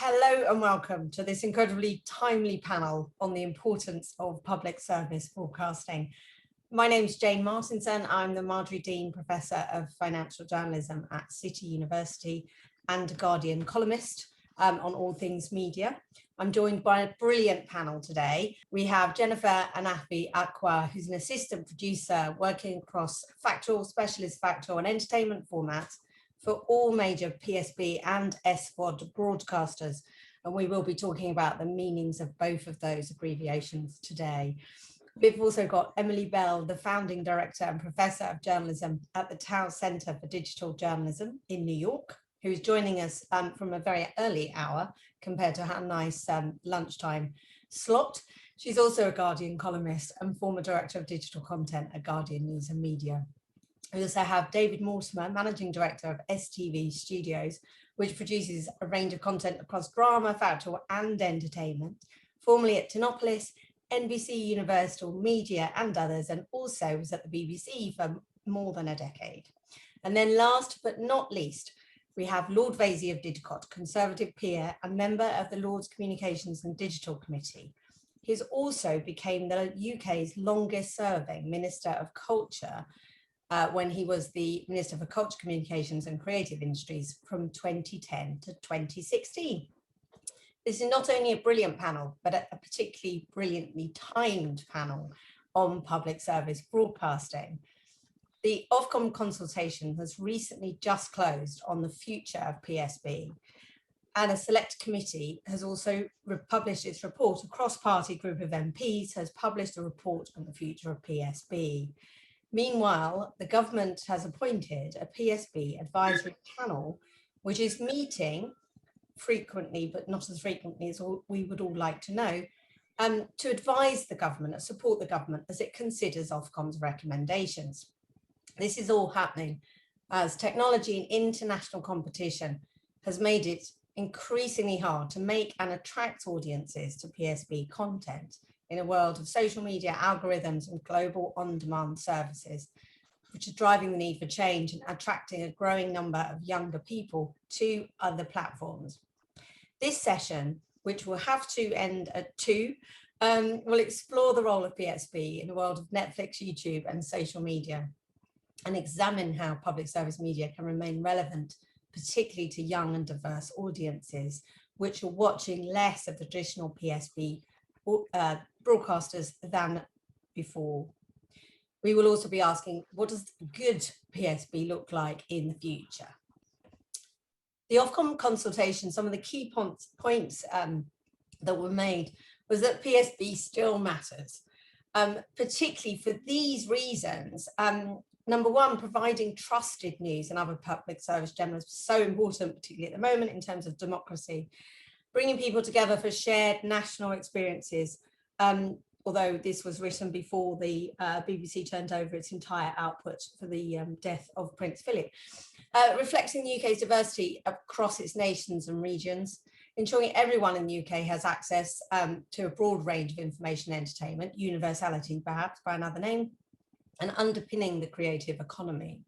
Hello and welcome to this incredibly timely panel on the importance of public service broadcasting. My name is Jane Martinson. I'm the Marjorie Dean Professor of Financial Journalism at City University and Guardian columnist on all things media. I'm joined by a brilliant panel today. We have Jennifer Anafi-Akwa, who's an assistant producer working across factual, specialist factual and entertainment formats for all major PSB and SVOD broadcasters. And we will be talking about the meanings of both of those abbreviations today. We've also got Emily Bell, the founding director and professor of journalism at the Tower Center for Digital Journalism in New York, who is joining us from a very early hour compared to her nice lunchtime slot. She's also a Guardian columnist and former director of digital content at Guardian News and Media. We also have David Mortimer, Managing Director of STV Studios, which produces a range of content across drama, factual and entertainment, formerly at Tinopolis, NBC, Universal Media and others, and also was at the BBC for more than a decade. And then last but not least, we have Lord Vaizey of Didcot, Conservative peer and member of the Lords Communications and Digital Committee. He's also became the UK's longest serving Minister of Culture when he was the Minister for Culture, Communications and Creative Industries from 2010 to 2016. This is not only a brilliant panel, but a particularly brilliantly timed panel on public service broadcasting. The Ofcom consultation has recently just closed on the future of PSB, and a select committee has also published its report. A cross-party group of MPs has published a report on the future of PSB. Meanwhile, the government has appointed a PSB advisory panel, which is meeting frequently, but not as frequently as we would all like to know, to advise the government and support the government as it considers Ofcom's recommendations. This is all happening as technology and international competition has made it increasingly hard to make and attract audiences to PSB content in a world of social media, algorithms and global on-demand services, which is driving the need for change and attracting a growing number of younger people to other platforms. This session, which will have to end at 2, will explore the role of PSB in the world of Netflix, YouTube and social media, and examine how public service media can remain relevant, particularly to young and diverse audiences, which are watching less of the traditional PSB broadcasters than before. We will also be asking, what does good PSB look like in the future? The Ofcom consultation, some of the key points that were made was that PSB still matters, particularly for these reasons. Number one, providing trusted news and other public service journalism is so important, particularly at the moment in terms of democracy. Bringing people together for shared national experiences, although this was written before the BBC turned over its entire output for the death of Prince Philip. Reflecting the UK's diversity across its nations and regions, ensuring everyone in the UK has access to a broad range of information and entertainment, universality perhaps by another name, and underpinning the creative economy.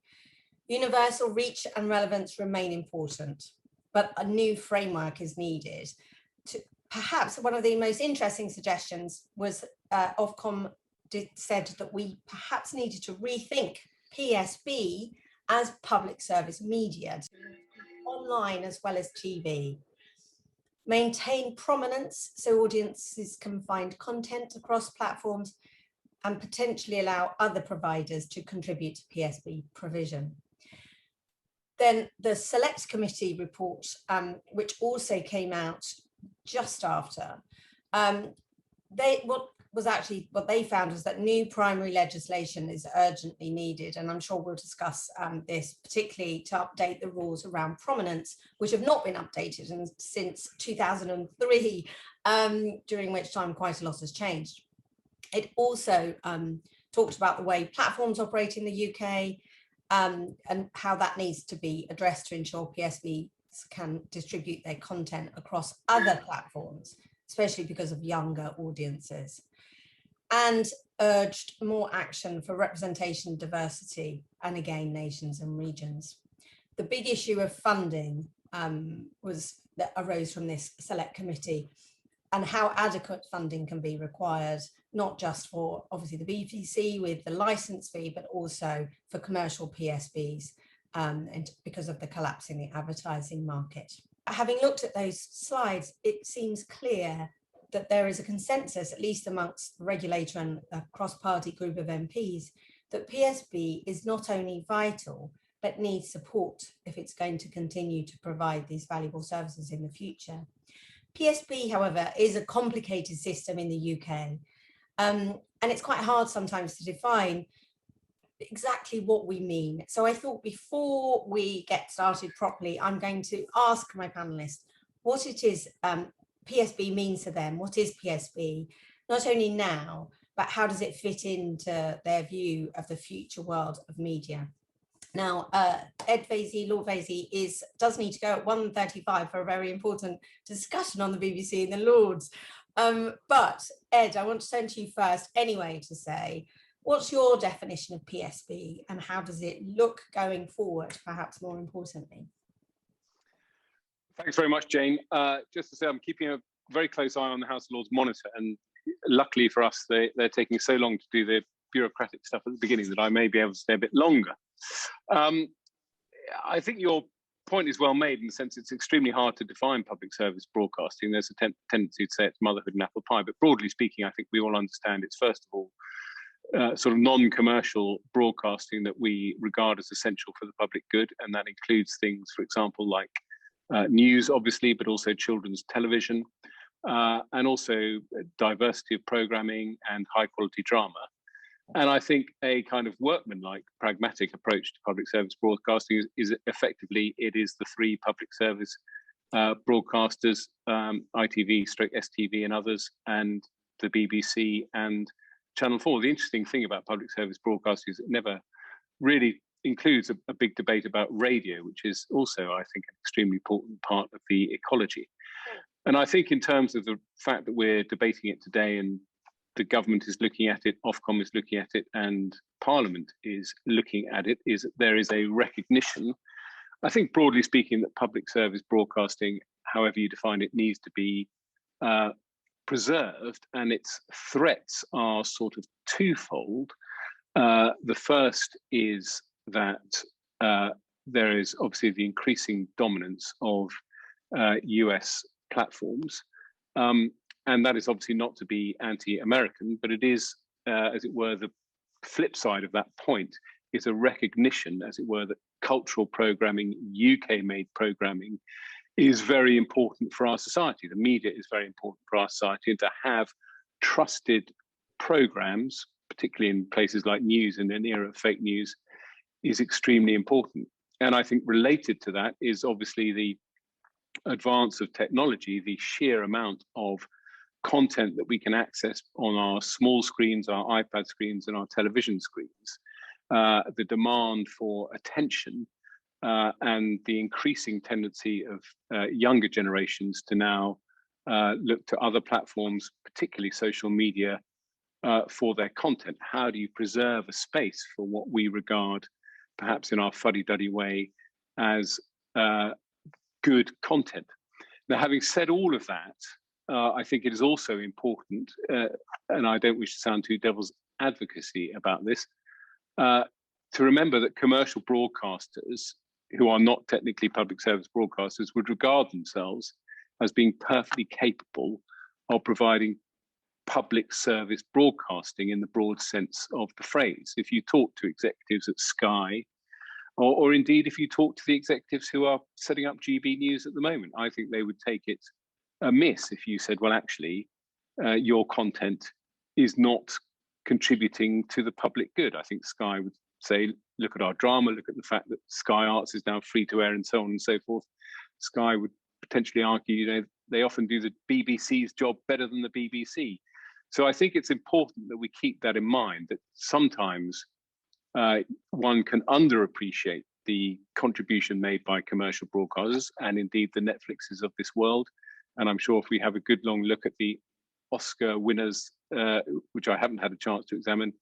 Universal reach and relevance remain important, but a new framework is needed. Perhaps one of the most interesting suggestions was Ofcom said that we perhaps needed to rethink PSB as public service media, online as well as TV. Maintain prominence so audiences can find content across platforms and potentially allow other providers to contribute to PSB provision. Then the Select Committee report, which also came out just after, what they found was that new primary legislation is urgently needed, and I'm sure we'll discuss this, particularly to update the rules around prominence, which have not been updated since 2003, during which time quite a lot has changed. It also talked about the way platforms operate in the UK, and how that needs to be addressed to ensure PSB can distribute their content across other platforms, especially because of younger audiences, and urged more action for representation, diversity, and again, nations and regions. The big issue of funding that arose from this select committee, and how adequate funding can be required, not just for obviously the BBC with the license fee, but also for commercial PSBs, and because of the collapse in the advertising market. Having looked at those slides, it seems clear that there is a consensus, at least amongst the regulator and a cross-party group of MPs, that PSB is not only vital, but needs support if it's going to continue to provide these valuable services in the future. PSB, however, is a complicated system in the UK, and it's quite hard sometimes to define exactly what we mean. So I thought before we get started properly, I'm going to ask my panelists what it is PSB means to them. What is PSB, not only now, but how does it fit into their view of the future world of media? Now, Ed Vaizey, Lord Vaizey, does need to go at 1:35 for a very important discussion on the BBC and the Lords. But Ed, I want to turn to you first anyway to say, what's your definition of PSB and how does it look going forward, perhaps more importantly? Thanks very much, Jane. Just to say, I'm keeping a very close eye on the House of Lords monitor, and luckily for us, they're taking so long to do the bureaucratic stuff at the beginning that I may be able to stay a bit longer. I think your point is well made in the sense it's extremely hard to define public service broadcasting. There's a tendency to say it's motherhood and apple pie, but broadly speaking, I think we all understand it's first of all sort of non-commercial broadcasting that we regard as essential for the public good, and that includes things, for example, like news, obviously, but also children's television, and also diversity of programming and high-quality drama. And I think a kind of workmanlike, pragmatic approach to public service broadcasting is effectively, it is the three public service broadcasters, ITV, STV and others, and the BBC and Channel 4. The interesting thing about public service broadcasting is it never really includes a big debate about radio, which is also, I think, an extremely important part of the ecology. And I think in terms of the fact that we're debating it today and the government is looking at it, Ofcom is looking at it, and Parliament is looking at it, is that there is a recognition, I think broadly speaking, that public service broadcasting, however you define it, needs to be preserved, and its threats are sort of twofold. The first is that there is obviously the increasing dominance of US platforms, and that is obviously not to be anti-American, but it is, as it were, the flip side of that point is a recognition, as it were, that cultural programming, UK-made programming, is very important for our society. The media is very important for our society, and to have trusted programs, particularly in places like news in an era of fake news, is extremely important. And I think related to that is obviously the advance of technology, the sheer amount of content that we can access on our small screens, our iPad screens and our television screens, the demand for attention, and the increasing tendency of younger generations to now look to other platforms, particularly social media, for their content. How do you preserve a space for what we regard, perhaps in our fuddy-duddy way, as good content? Now, having said all of that, I think it is also important, and I don't wish to sound too devil's advocacy about this, to remember that commercial broadcasters who are not technically public service broadcasters would regard themselves as being perfectly capable of providing public service broadcasting in the broad sense of the phrase. If you talk to executives at Sky, or indeed if you talk to the executives who are setting up GB News at the moment, I think they would take it amiss if you said, well, actually, your content is not contributing to the public good. I think Sky would say, look at our drama, look at the fact that Sky Arts is now free to air and so on and so forth. Sky would potentially argue, you know, they often do the BBC's job better than the BBC. So I think it's important that we keep that in mind, that sometimes one can underappreciate the contribution made by commercial broadcasters and indeed the Netflixes of this world. And I'm sure if we have a good long look at the Oscar winners, which I haven't had a chance to examine,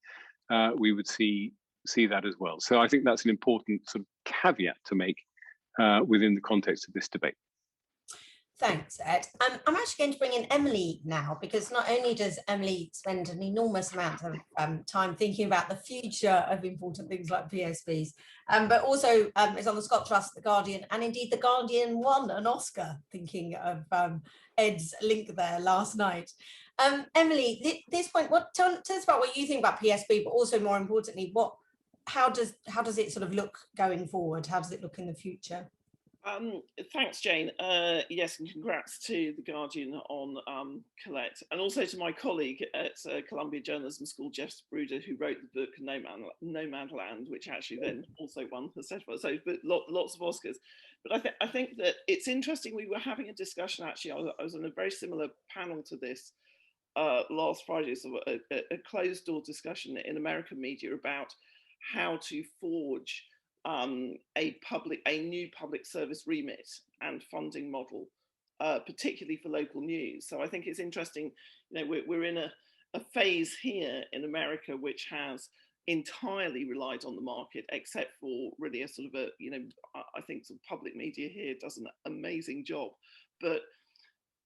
we would see that as well. So I think that's an important sort of caveat to make within the context of this debate. Thanks, Ed. I'm actually going to bring in Emily now, because not only does Emily spend an enormous amount of time thinking about the future of important things like PSBs, but also is on the Scott Trust, The Guardian, and indeed The Guardian won an Oscar, thinking of Ed's link there last night. Emily, at this point, tell us about what you think about PSB, but also more importantly, how does it sort of look going forward? How does it look in the future? Thanks, Jane. Yes, and congrats to The Guardian on Colette, and also to my colleague at Columbia Journalism School, Jeff Spruder, who wrote the book Nomadland, which actually then also won the Certified. So, but lots of Oscars. But I think that it's interesting. We were having a discussion, actually. I was on a very similar panel to this last Friday, so a closed door discussion in American media about how to forge a new public service remit and funding model, particularly for local news. So I think it's interesting, we're in a phase here in America which has entirely relied on the market, except for really a sort of I think sort of public media here does an amazing job, but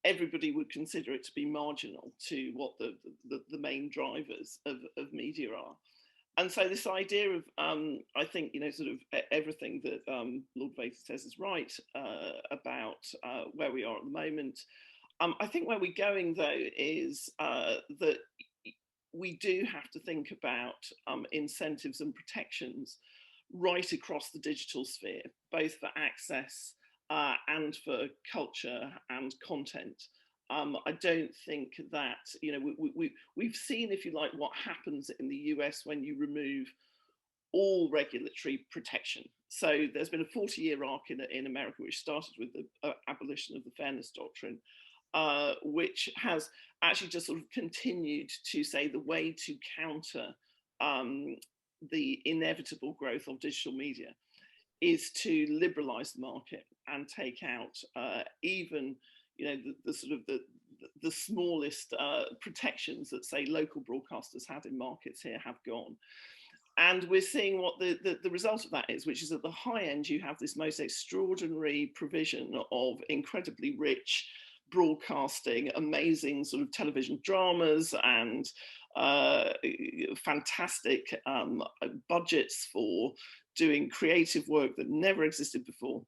everybody would consider it to be marginal to what the main drivers of media are. And so this idea of, I think, sort of everything that Lord Vader says is right about where we are at the moment. I think where we're going, though, is that we do have to think about incentives and protections right across the digital sphere, both for access and for culture and content. I don't think that, we've seen, if you like, what happens in the US when you remove all regulatory protection. So there's been a 40-year arc in America, which started with the abolition of the Fairness Doctrine, which has actually just sort of continued to say the way to counter the inevitable growth of digital media is to liberalize the market and take out even the sort of the smallest protections that, say, local broadcasters had in markets here have gone. And we're seeing what the result of that is, which is at the high end, you have this most extraordinary provision of incredibly rich broadcasting, amazing sort of television dramas and fantastic budgets for doing creative work that never existed before.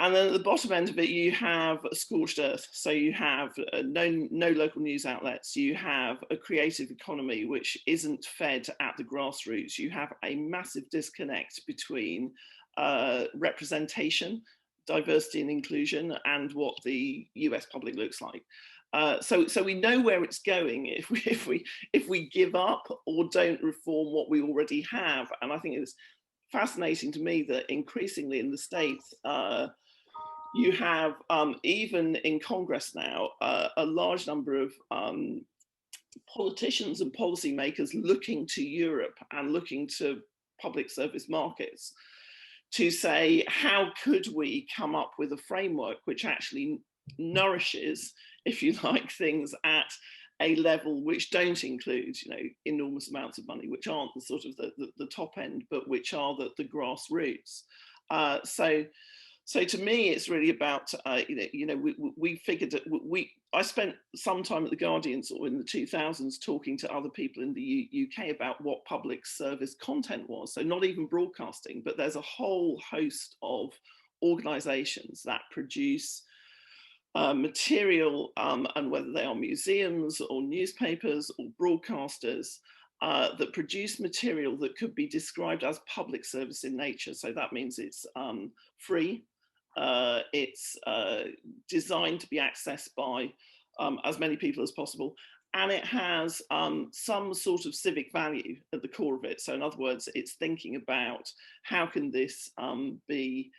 And then at the bottom end of it, you have a scorched earth. So you have no local news outlets. You have a creative economy which isn't fed at the grassroots. You have a massive disconnect between representation, diversity and inclusion, and what the US public looks like. So we know where it's going if we give up or don't reform what we already have. And I think it's fascinating to me that increasingly in the States, you have, even in Congress now, a large number of politicians and policymakers looking to Europe and looking to public service markets to say, how could we come up with a framework which actually nourishes, if you like, things at a level which don't include, enormous amounts of money, which aren't the sort of the top end, but which are the grassroots. So to me, it's really about, we figured that I spent some time at The Guardian sort of in the 2000s talking to other people in the UK about what public service content was. So not even broadcasting, but there's a whole host of organizations that produce material, and whether they are museums or newspapers or broadcasters, that produce material that could be described as public service in nature. So that means it's free. It's designed to be accessed by as many people as possible, and it has some sort of civic value at the core of it. So in other words, it's thinking about how can this be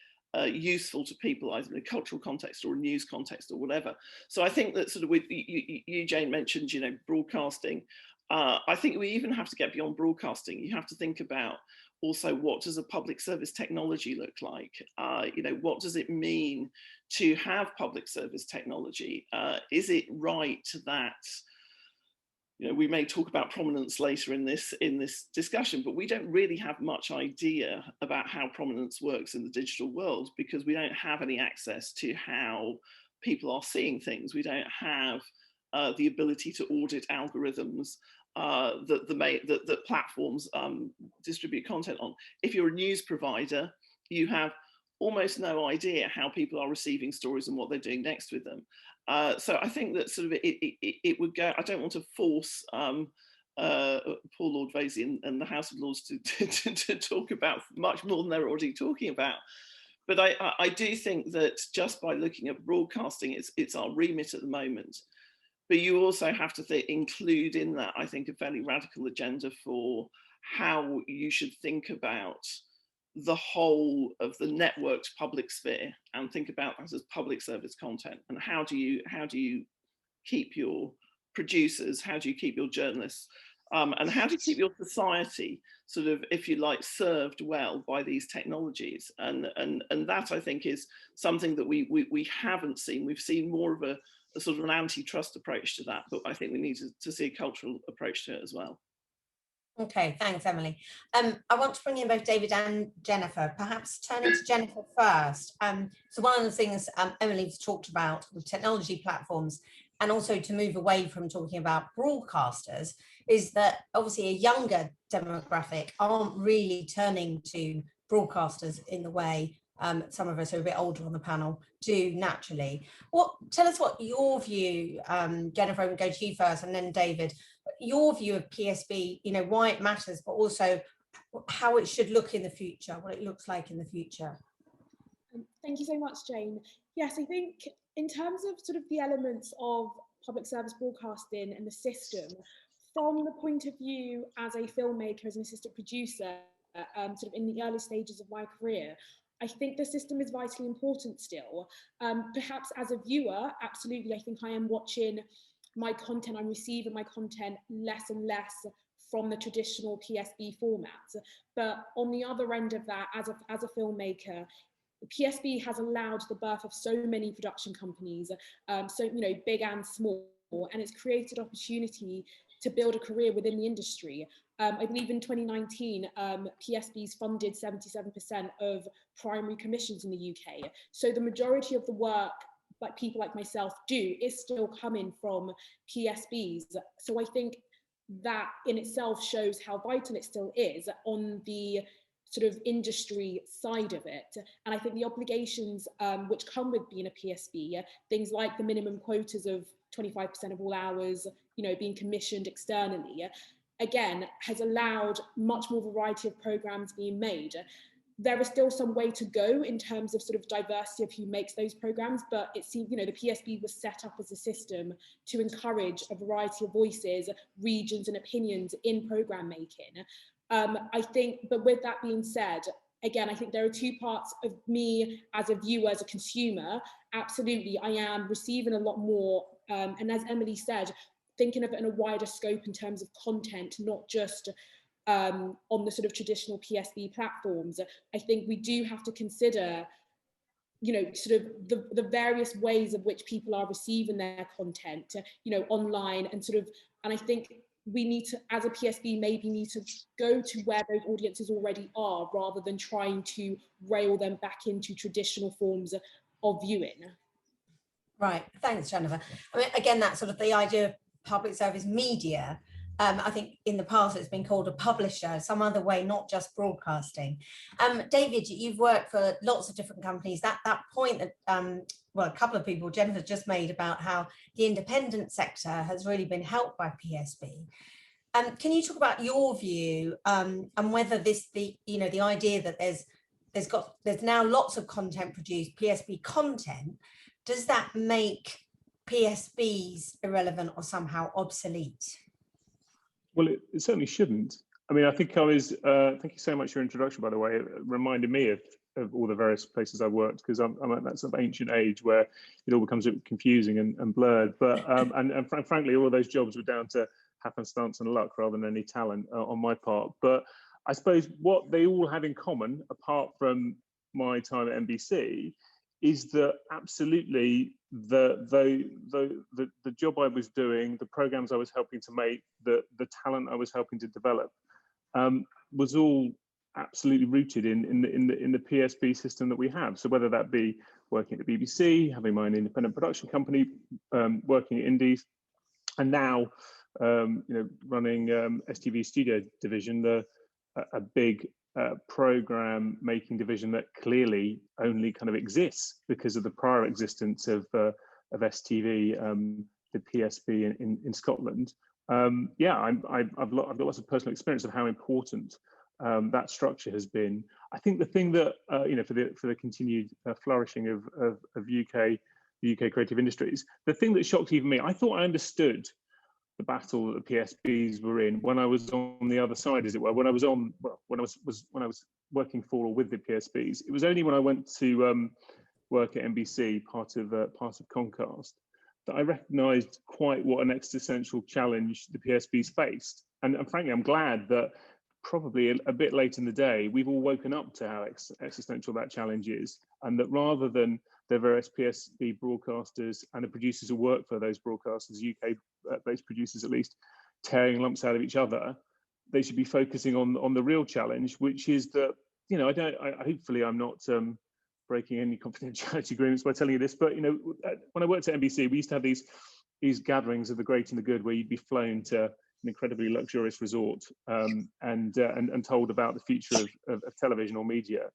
useful to people either in a cultural context or a news context or whatever. So I think that sort of with you Jane mentioned, broadcasting. I think we even have to get beyond broadcasting. You have to think about also, what does a public service technology look like? What does it mean to have public service technology? Is it right that we may talk about prominence later in this discussion, but we don't really have much idea about how prominence works in the digital world, because we don't have any access to how people are seeing things. We don't have the ability to audit algorithms that platforms distribute content on. If you're a news provider, you have almost no idea how people are receiving stories and what they're doing next with them. So I think that sort of it would go. I don't want to force Paul Lord Vaizey and the House of Lords to talk about much more than they're already talking about. But I do think that just by looking at broadcasting, it's our remit at the moment. But you also have to include in that, I think, a fairly radical agenda for how you should think about the whole of the networked public sphere, and think about that as public service content. And how do you keep your producers, how do you keep your journalists, and how do you keep your society sort of, if you like, served well by these technologies? And that, I think, is something that we haven't seen. We've seen more of a sort of an antitrust approach to that, but I think we need to see a cultural approach to it as well. Okay, thanks, Emily. I want to bring in both David and Jennifer, perhaps turning to Jennifer first. So one of the things Emily's talked about with technology platforms, and also to move away from talking about broadcasters, is that obviously a younger demographic aren't really turning to broadcasters in the way some of us who are a bit older on the panel do naturally. Tell us what your view, Jennifer, I would go to you first, and then David, your view of PSB, why it matters, but also how it should look in the future, what it looks like in the future. Thank you so much, Jane. Yes, I think in terms of sort of the elements of public service broadcasting and the system, from the point of view as a filmmaker, as an assistant producer, sort of in the early stages of my career, I think the system is vitally important still. Perhaps as a viewer, absolutely, I think I am watching my content, I'm receiving my content less and less from the traditional PSB format. But on the other end of that, as a filmmaker, PSB has allowed the birth of so many production companies, so big and small, and it's created opportunity to build a career within the industry. I believe in 2019, PSBs funded 77% of primary commissions in the UK. So the majority of the work that people like myself do is still coming from PSBs. So I think that in itself shows how vital it still is on the sort of industry side of it. And I think the obligations which come with being a PSB, things like the minimum quotas of 25% of all hours, being commissioned externally, again, has allowed much more variety of programs being made. There is still some way to go in terms of sort of diversity of who makes those programs, but it seems, the PSB was set up as a system to encourage a variety of voices, regions and opinions in program making. I think, but with that being said, again, I think there are two parts of me as a viewer, as a consumer. Absolutely, I am receiving a lot more, and as Emily said, thinking of it in a wider scope in terms of content, not just on the sort of traditional PSB platforms. I think we do have to consider, sort of the various ways of which people are receiving their content, online, and and I think we need to, as a PSB, maybe need to go to where those audiences already are, rather than trying to rail them back into traditional forms of viewing. Right, thanks, Jennifer. I mean, again, that's sort of the idea of public service media. I think in the past it's been called a publisher, some other way, not just broadcasting. David, you've worked for lots of different companies. That point that, well, a couple of people, Jennifer just made, about how the independent sector has really been helped by PSB. Can you talk about your view and whether the idea that there's now lots of content produced, PSB content, does that make PSBs irrelevant or somehow obsolete? Well, it certainly shouldn't. I mean, I think I was, thank you so much for your introduction, by the way. It reminded me of all the various places I've worked, because I'm at that sort of ancient age where it all becomes a bit confusing and blurred. But, and frankly, all of those jobs were down to happenstance and luck rather than any talent on my part. But I suppose what they all had in common, apart from my time at NBC, is that absolutely the job I was doing, the programs I was helping to make, the talent I was helping to develop, was all absolutely rooted in the PSB system that we have. So whether that be working at the BBC, having my own independent production company, working at Indies, and now running STV Studio Division, a big program making division that clearly only kind of exists because of the prior existence of STV, the PSB in Scotland. Yeah, I've got lots of personal experience of how important that structure has been. I think the thing that for the continued flourishing of the UK creative industries, the thing that shocked even me, I thought I understood the battle that the PSBs were in when I was on the other side, as it were. When I was working for or with the PSBs, it was only when I went to work at NBC, part of Comcast, that I recognised quite what an existential challenge the PSBs faced. And frankly, I'm glad that probably a bit late in the day, we've all woken up to how existential that challenge is, and that rather than the various PSB broadcasters and the producers who work for those broadcasters, UK-based producers at least, tearing lumps out of each other, they should be focusing on the real challenge, which is that, hopefully I'm not breaking any confidentiality agreements by telling you this, but when I worked at NBC, we used to have these gatherings of the great and the good, where you'd be flown to an incredibly luxurious resort and told about the future of television or media.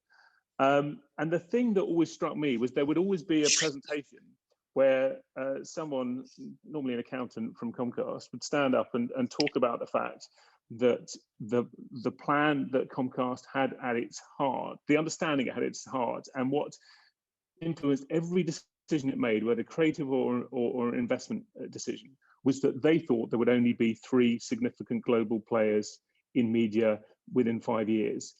And the thing that always struck me was there would always be a presentation where someone, normally an accountant from Comcast, would stand up and talk about the fact that the plan that Comcast had at its heart, the understanding it had at its heart, and what influenced every decision it made, whether creative or an investment decision, was that they thought there would only be 3 significant global players in media within 5 years.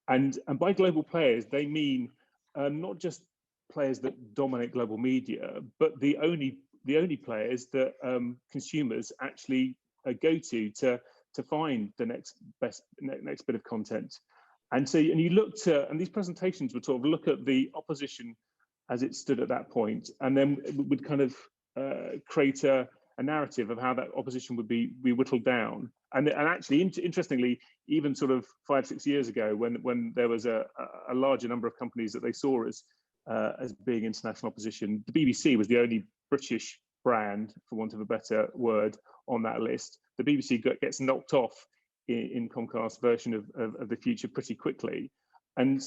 And by global players, they mean not just players that dominate global media, but the only players that consumers actually go to find the next bit of content. And so, and you looked at, and these presentations would sort of look at the opposition as it stood at that point, and then would kind of create a narrative of how that opposition would be whittled down. And actually, interestingly, even sort of 5-6 years ago, when there was a larger number of companies that they saw as being international opposition, the BBC was the only British brand, for want of a better word, on that list. The BBC gets knocked off in Comcast's version of the future pretty quickly, and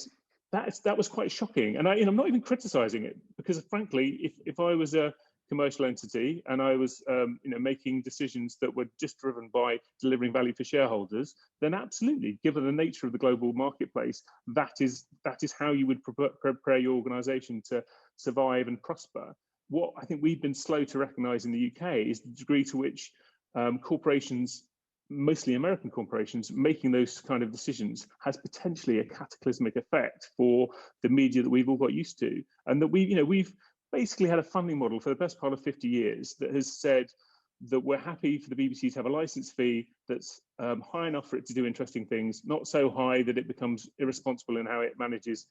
that was quite shocking. And I'm not even criticising it, because frankly, if I was a commercial entity and I was making decisions that were just driven by delivering value for shareholders, then absolutely, given the nature of the global marketplace, that is how you would prepare your organisation to survive and prosper. What I think we've been slow to recognise in the UK is the degree to which corporations, mostly American corporations, making those kind of decisions has potentially a cataclysmic effect for the media that we've all got used to, and that we've basically had a funding model for the best part of 50 years that has said that we're happy for the BBC to have a license fee that's high enough for it to do interesting things, not so high that it becomes irresponsible in how it manages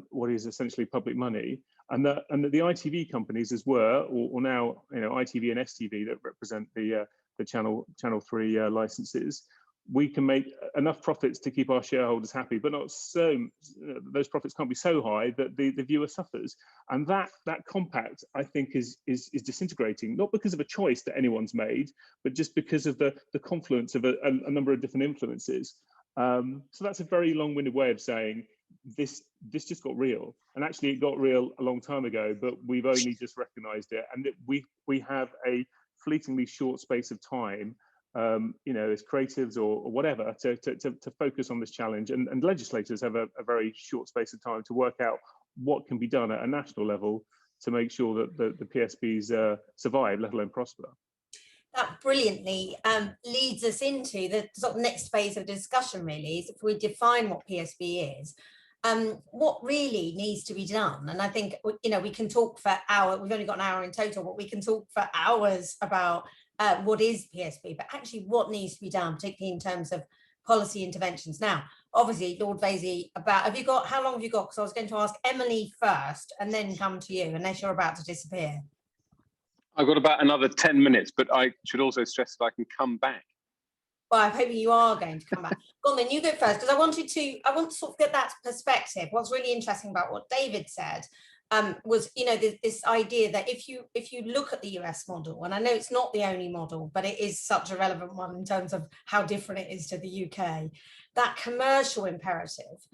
what is essentially public money, and that the ITV companies, as were, or now ITV and STV that represent the Channel 3 licenses, we can make enough profits to keep our shareholders happy, but not so, those profits can't be so high that the viewer suffers. And that compact, I think, is disintegrating, not because of a choice that anyone's made, but just because of the confluence of a number of different influences. So that's a very long-winded way of saying this just got real. And actually it got real a long time ago, but we've only just recognized it. And we have a fleetingly short space of time, as creatives or whatever, to focus on this challenge, and legislators have a very short space of time to work out what can be done at a national level to make sure that the PSBs survive, let alone prosper. That brilliantly leads us into the sort of next phase of discussion, really, is if we define what PSB is, what really needs to be done. And I think, we can talk for hours, we've only got an hour in total, but we can talk for hours about what is PSB, but actually what needs to be done, particularly in terms of policy interventions. Now, obviously, Lord Vaizey, how long have you got? Because I was going to ask Emily first and then come to you, unless you're about to disappear. I've got about another 10 minutes, but I should also stress that I can come back. Well, I'm hoping you are going to come back. Go on then, you go first, because I want to sort of get that perspective. What's really interesting about what David said was, you know, this idea that if you look at the US model, and I know it's not the only model, but it is such a relevant one in terms of how different it is to the UK, that commercial imperative,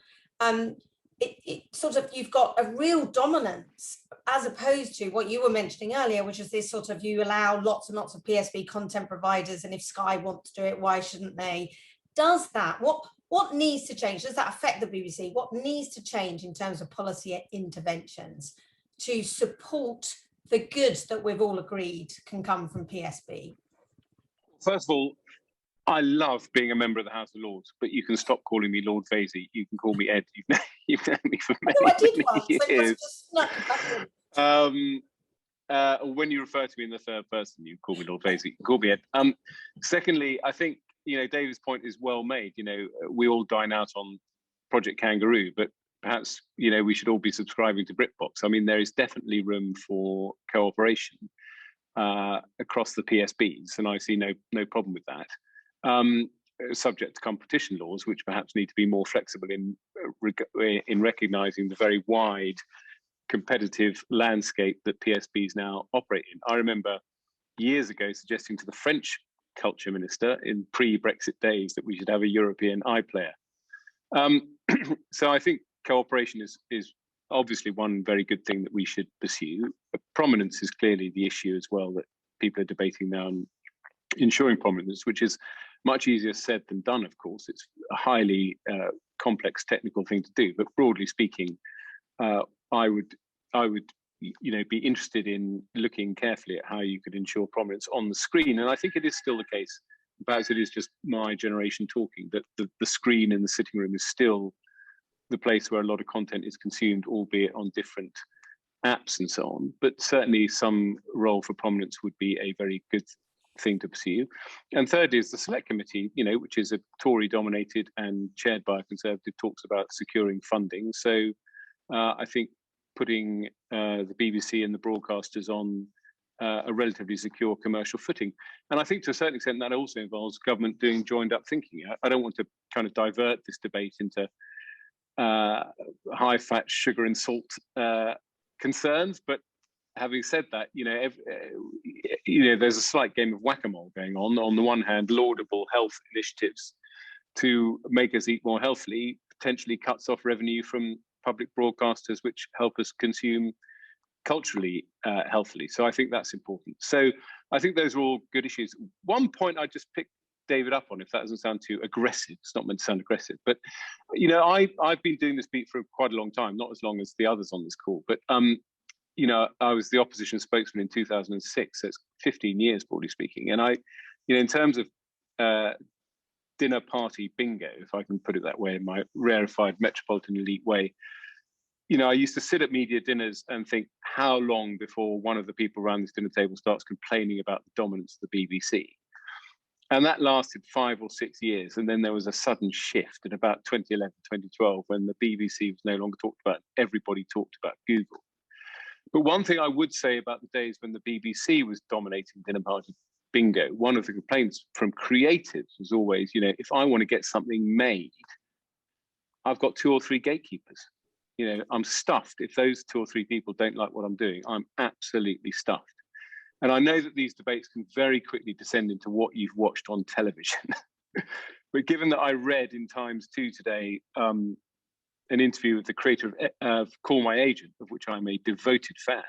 it sort of, you've got a real dominance as opposed to what you were mentioning earlier, which is this sort of, you allow lots and lots of PSB content providers, and if Sky want to do it, why shouldn't they? Does that, what needs to change? Does that affect the BBC? What needs to change in terms of policy interventions to support the goods that we've all agreed can come from PSB? First of all, I love being a member of the House of Lords, but you can stop calling me Lord Vaizey. You can call me Ed. You've known me for many, years. When you refer to me in the third person, you call me Lord Vaizey. You can call me Ed. Secondly, I think, you know, David's point is well made. You know, we all dine out on Project Kangaroo, but perhaps, you know, we should all be subscribing to BritBox. I mean, there is definitely room for cooperation across the PSBs, and I see no problem with that. Subject to competition laws, which perhaps need to be more flexible in recognising the very wide competitive landscape that PSBs now operate in. I remember years ago suggesting to the French culture minister in pre-Brexit days that we should have a European iPlayer. So I think cooperation is obviously one very good thing that we should pursue. Prominence is clearly the issue as well that people are debating now, and ensuring prominence, which is much easier said than done, of course. It's a highly complex technical thing to do, but broadly speaking, I would you know, be interested in looking carefully at how you could ensure prominence on the screen. And I think it is still the case, perhaps it is just my generation talking, that the screen in the sitting room is still the place where a lot of content is consumed, albeit on different apps and so on. But certainly some role for prominence would be a very good thing to pursue. And third is the Select Committee, you know, which is a Tory dominated and chaired by a Conservative, talks about securing funding. So I think putting the BBC and the broadcasters on a relatively secure commercial footing. And I think to a certain extent that also involves government doing joined up thinking. I don't want to kind of divert this debate into high fat, sugar and salt concerns, but having said that, you know, there's a slight game of whack-a-mole going on. On the one hand, laudable health initiatives to make us eat more healthily potentially cuts off revenue from public broadcasters, which help us consume culturally healthily. So I think that's important. So I think those are all good issues. One point I just picked David up on, if that doesn't sound too aggressive, it's not meant to sound aggressive, but you know, I've been doing this beat for quite a long time, not as long as the others on this call, but you know, I was the opposition spokesman in 2006, so it's 15 years, broadly speaking. And you know, in terms of dinner party bingo, if I can put it that way, in my rarefied metropolitan elite way, you know, I used to sit at media dinners and think, how long before one of the people around this dinner table starts complaining about the dominance of the BBC? And that lasted 5 or 6 years. And then there was a sudden shift in about 2011, 2012, when the BBC was no longer talked about, everybody talked about Google. But one thing I would say about the days when the BBC was dominating dinner party bingo, one of the complaints from creatives was always, you know, if I want to get something made, I've got 2 or 3 gatekeepers. You know, I'm stuffed. If those 2 or 3 people don't like what I'm doing, I'm absolutely stuffed. And I know that these debates can very quickly descend into what you've watched on television. But given that I read in Times 2 today, an interview with the creator of Call My Agent, of which I'm a devoted fan.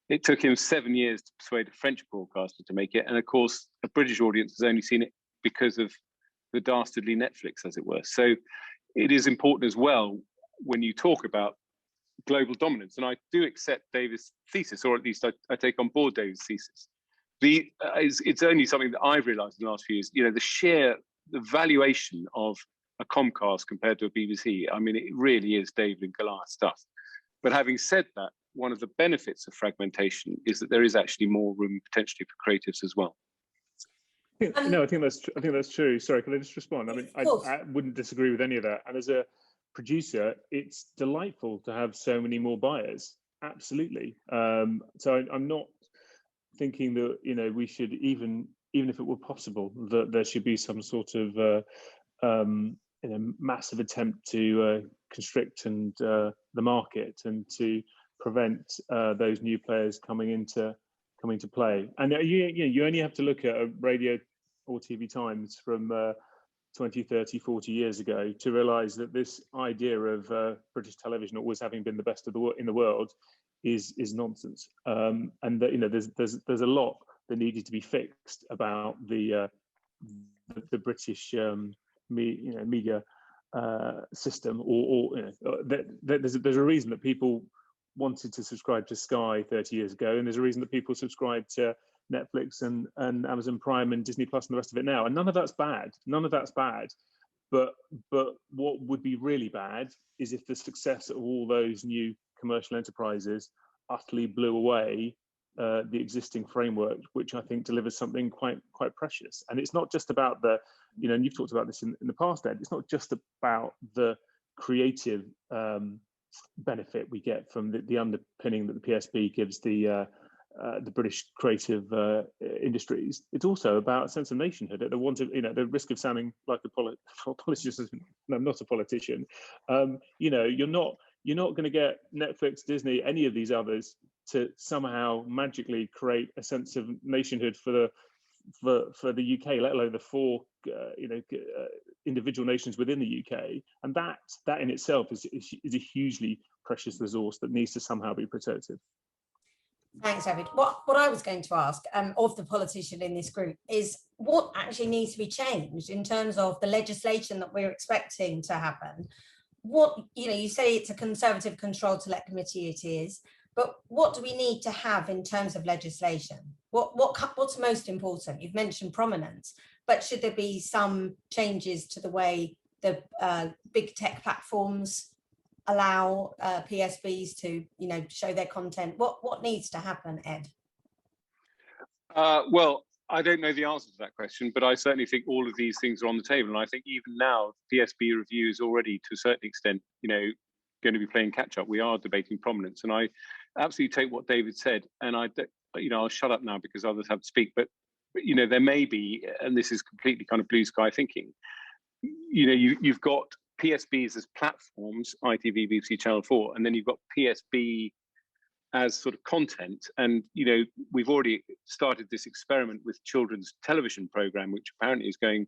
It took him 7 years to persuade a French broadcaster to make it. And of course, a British audience has only seen it because of the dastardly Netflix, as it were. So it is important as well when you talk about global dominance. And I do accept David's thesis, or at least I take on board David's thesis. It's only something that I've realized in the last few years, you know, the valuation of a Comcast compared to a BBC, I mean, it really is David and Goliath stuff. But having said that, one of the benefits of fragmentation is that there is actually more room potentially for creatives as well. No, I think that's true. Sorry, can I just respond? I mean, Of course. I wouldn't disagree with any of that. And as a producer, it's delightful to have so many more buyers. Absolutely. So I'm not thinking that, you know, we should, even if it were possible, that there should be some sort of you know, massive attempt to constrict the market and to prevent those new players coming into play. And you only have to look at a radio or TV Times from 20, 30, 40 years ago to realize that this idea of British television always having been the best in the world is nonsense. And that, you know, there's a lot that needed to be fixed about the British media system, or you know, there's a reason that people wanted to subscribe to Sky 30 years ago, and there's a reason that people subscribe to Netflix and Amazon Prime and Disney Plus and the rest of it now. And none of that's bad. But what would be really bad is if the success of all those new commercial enterprises utterly blew away the existing framework, which I think delivers something quite precious. And it's not just about the, you know, and you've talked about this in the past, Ed, it's not just about the creative benefit we get from the underpinning that the PSB gives the British creative industries. It's also about a sense of nationhood. At the want of, you know, the risk of sounding like a politician. No, I'm not a politician. You know, you're not going to get Netflix, Disney, any of these others to somehow magically create a sense of nationhood for the UK, let alone the four individual nations within the UK. And that in itself is a hugely precious resource that needs to somehow be protected. Thanks, David. What I was going to ask of the politician in this group is what actually needs to be changed in terms of the legislation that we're expecting to happen. What, you know, you say it's a Conservative controlled select committee, it is, but what do we need to have in terms of legislation? What's most important? You've mentioned prominence, but should there be some changes to the way the big tech platforms allow PSBs to, you know, show their content? What needs to happen, Ed? Well, I don't know the answer to that question, but I certainly think all of these things are on the table. And I think even now, PSB review is already, to a certain extent, you know, going to be playing catch up. We are debating prominence, and I absolutely take what David said. And I'll shut up now because others have to speak. But you know, there may be, and this is completely kind of blue sky thinking. You know, you've got PSBs as platforms, ITV, BBC, Channel 4, and then you've got PSB as sort of content. And, you know, we've already started this experiment with children's television program, which apparently is going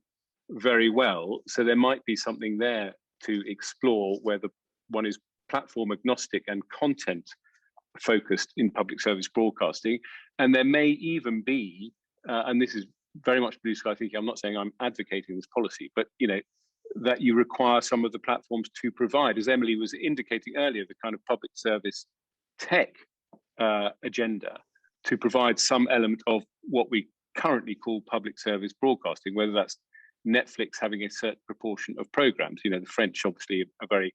very well. So there might be something there to explore, where one is platform agnostic and content focused in public service broadcasting. And there may even be, and this is very much blue sky thinking, I'm not saying I'm advocating this policy, but, you know, that you require some of the platforms to provide, as Emily was indicating earlier, the kind of public service tech agenda to provide some element of what we currently call public service broadcasting, whether that's Netflix having a certain proportion of programs. You know, the French obviously are very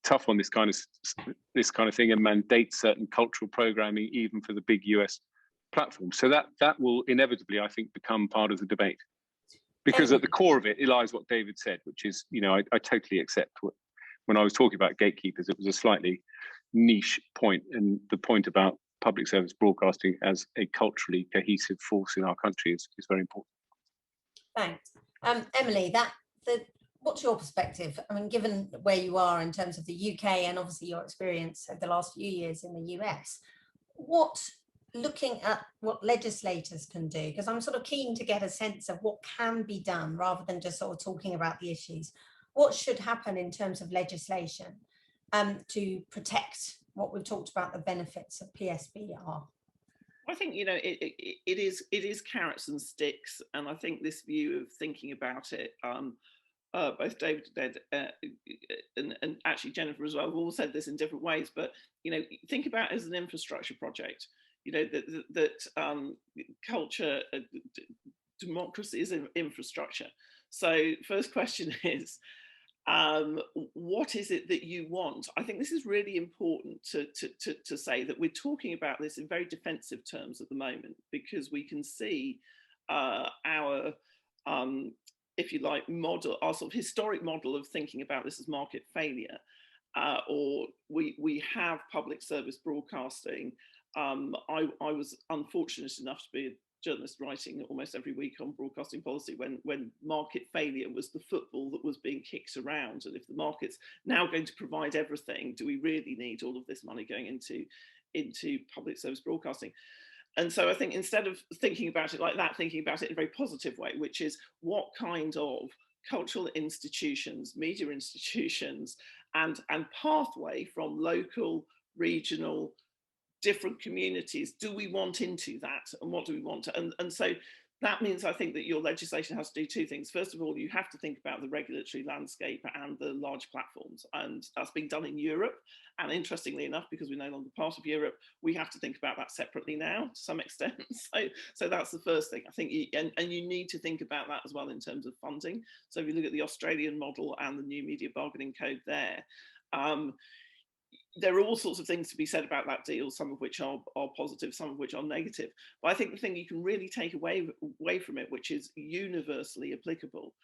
tough on this kind of thing and mandate certain cultural programming even for the big US platforms. So that will inevitably, I think, become part of the debate. Because at the core of it lies what David said, which is, you know, I totally accept when I was talking about gatekeepers, it was a slightly niche point, and the point about public service broadcasting as a culturally cohesive force in our country is very important. Thanks. Emily, what's your perspective? I mean, given where you are in terms of the UK and obviously your experience over the last few years in the US, looking at what legislators can do, because I'm sort of keen to get a sense of what can be done rather than just sort of talking about the issues. What should happen in terms of legislation to protect what we've talked about, the benefits of PSB are? I think, you know, it is carrots and sticks, and I think this view of thinking about it, both David and actually Jennifer as well, have all said this in different ways, but, you know, think about it as an infrastructure project. You know, that culture, democracy is infrastructure. So first question is, what is it that you want? I think this is really important to say that we're talking about this in very defensive terms at the moment, because we can see our if you like, model, our sort of historic model of thinking about this as market failure, or we have public service broadcasting. I was unfortunate enough to be a journalist writing almost every week on broadcasting policy when market failure was the football that was being kicked around. And if the market's now going to provide everything, do we really need all of this money going into public service broadcasting? And so I think instead of thinking about it like that, thinking about it in a very positive way, which is what kind of cultural institutions, media institutions, and pathway from local, regional, different communities do we want into that, and what do we want to, and so that means I think that your legislation has to do two things. First of all, you have to think about the regulatory landscape and the large platforms, and that's being done in Europe. And interestingly enough, because we're no longer part of Europe, we have to think about that separately now to some extent. So that's the first thing. I think, and you need to think about that as well in terms of funding. So if you look at the Australian model and the new media bargaining code there are all sorts of things to be said about that deal, some of which are positive, some of which are negative. But I think the thing you can really take away from it, which is universally applicable,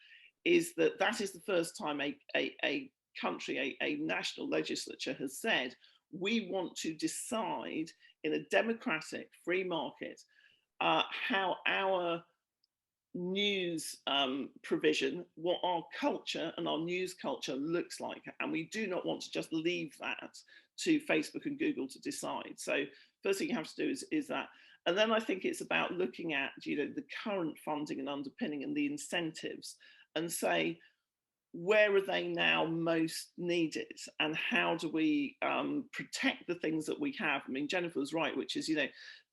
is that is the first time a country, a national legislature has said, we want to decide in a democratic, free market how our news provision, what our culture and our news culture looks like. And we do not want to just leave that to Facebook and Google to decide. So first thing you have to do is that. And then I think it's about looking at, the current funding and underpinning and the incentives, and say, where are they now most needed, and how do we protect the things that we have? I mean, Jennifer was right, which is,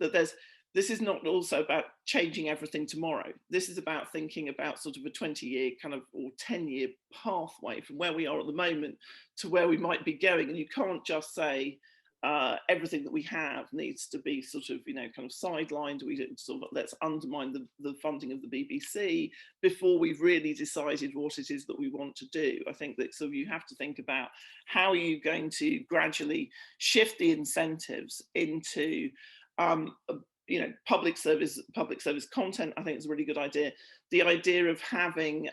that this is not also about changing everything tomorrow. This is about thinking about sort of a 20-year kind of, or 10-year pathway from where we are at the moment to where we might be going. And you can't just say everything that we have needs to be sort of, kind of sidelined. We sort of, let's undermine the funding of the BBC before we've really decided what it is that we want to do. I think that you have to think about how are you going to gradually shift the incentives into public service content. I think it's a really good idea. The idea of having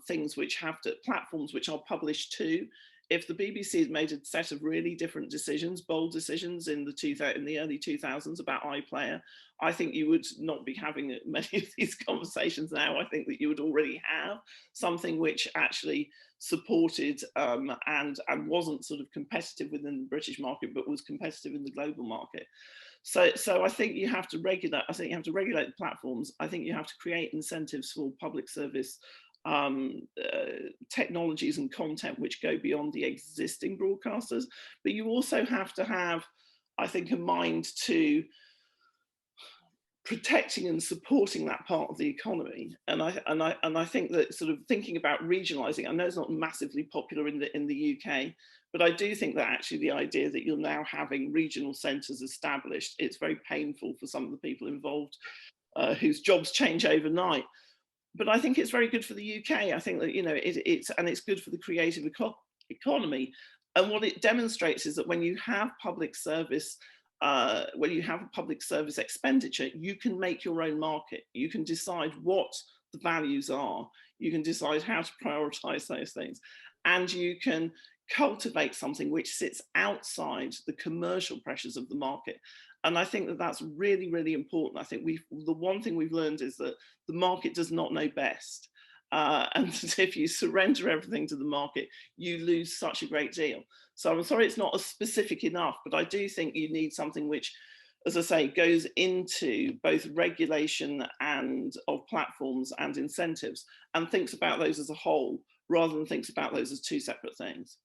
things which have platforms which are published too. If the BBC has made a set of really different decisions, bold decisions in the early 2000s about iPlayer, I think you would not be having many of these conversations now. I think that you would already have something which actually supported and wasn't sort of competitive within the British market, but was competitive in the global market. So I think you have to regulate. I think you have to regulate the platforms. I think you have to create incentives for public service technologies and content which go beyond the existing broadcasters. But you also have to have, I think, a mind to protecting and supporting that part of the economy. And I think that sort of thinking about regionalising, I know it's not massively popular in the UK, but I do think that actually the idea that you're now having regional centres established, it's very painful for some of the people involved whose jobs change overnight. But I think it's very good for the UK. I think that, it's good for the creative economy. And what it demonstrates is that when you have public service, expenditure, you can make your own market. You can decide what the values are. You can decide how to prioritise those things. And you can cultivate something which sits outside the commercial pressures of the market. And I think that that's really, really important. I think the one thing we've learned is that the market does not know best. And if you surrender everything to the market, you lose such a great deal. So I'm sorry it's not as specific enough, but I do think you need something which, as I say, goes into both regulation and of platforms and incentives, and thinks about those as a whole, rather than thinks about those as two separate things.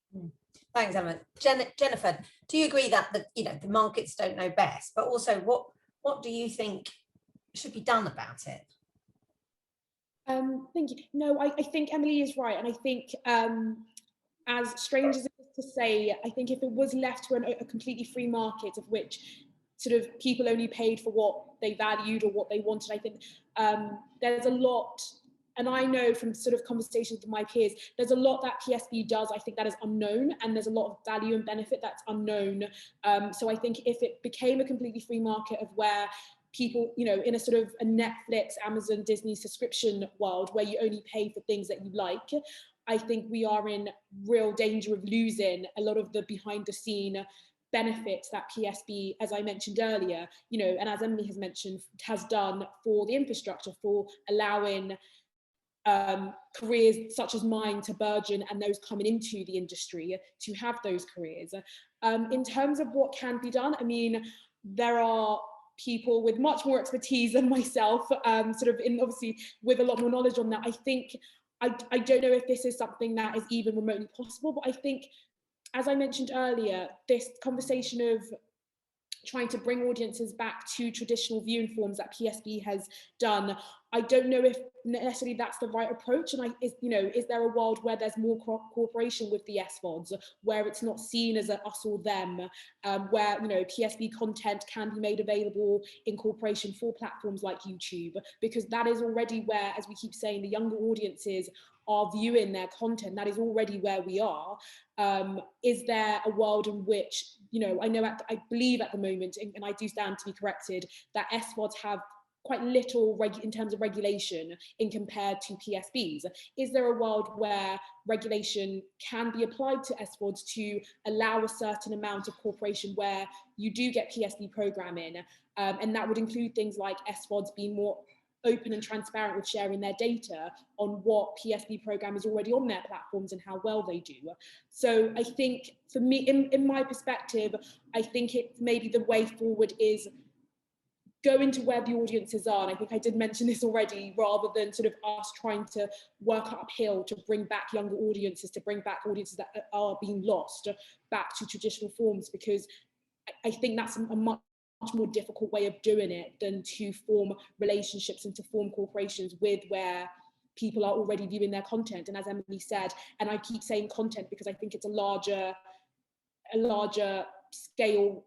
Thanks, Emma. Jennifer, do you agree that the markets don't know best, but also what do you think should be done about it? Thank you. No, I think Emily is right, and I think as strange as it is to say, I think if it was left to a completely free market of which sort of people only paid for what they valued or what they wanted, I think there's a lot. And I know from sort of conversations with my peers, there's a lot that PSB does, I think, that is unknown, and there's a lot of value and benefit that's unknown. So I think if it became a completely free market of where people, you know, in a sort of a Netflix, Amazon, Disney subscription world where you only pay for things that you like, I think we are in real danger of losing a lot of the behind the scene benefits that PSB, as I mentioned earlier, you know, and as Emily has mentioned, has done for the infrastructure, for allowing careers such as mine to burgeon and those coming into the industry to have those careers. In terms of what can be done, I mean, there are people with much more expertise than myself, sort of in obviously with a lot more knowledge on that. I think, I don't know if this is something that is even remotely possible, but I think, as I mentioned earlier, this conversation of trying to bring audiences back to traditional viewing forms that PSB has done, I don't know if necessarily that's the right approach. And is there a world where there's more cooperation with the SVODs, where it's not seen as a us or them, where, you know, PSB content can be made available in cooperation for platforms like YouTube, because that is already where, as we keep saying, the younger audiences are viewing their content. That is already where we are. Is there a world in which, you know, I believe at the moment, and I do stand to be corrected, that SVODs have quite little in terms of regulation in compared to PSBs. Is there a world where regulation can be applied to SVODs to allow a certain amount of cooperation where you do get PSB programming? And that would include things like SVODs being more open and transparent with sharing their data on what PSB program is already on their platforms and how well they do. So I think, for me, in my perspective, I think it maybe the way forward is go into where the audiences are. And I think I did mention this already, rather than sort of us trying to work uphill to bring back younger audiences, to bring back audiences that are being lost back to traditional forms, because I think that's a much more difficult way of doing it than to form relationships and to form corporations with where people are already viewing their content. And as Emily said, and I keep saying content because I think it's a larger scale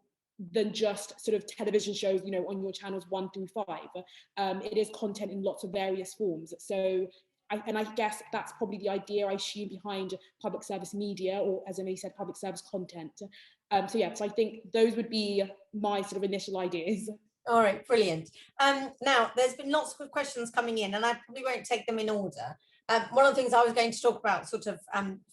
than just sort of television shows, you know, on your channels 1 through 5. It is content in lots of various forms. So I guess that's probably the idea, I assume, behind public service media, or as Emily said, public service content. So yeah, so I think those would be my sort of initial ideas. All right, brilliant. Now, there's been lots of questions coming in, and I probably won't take them in order. One of the things I was going to talk about, sort of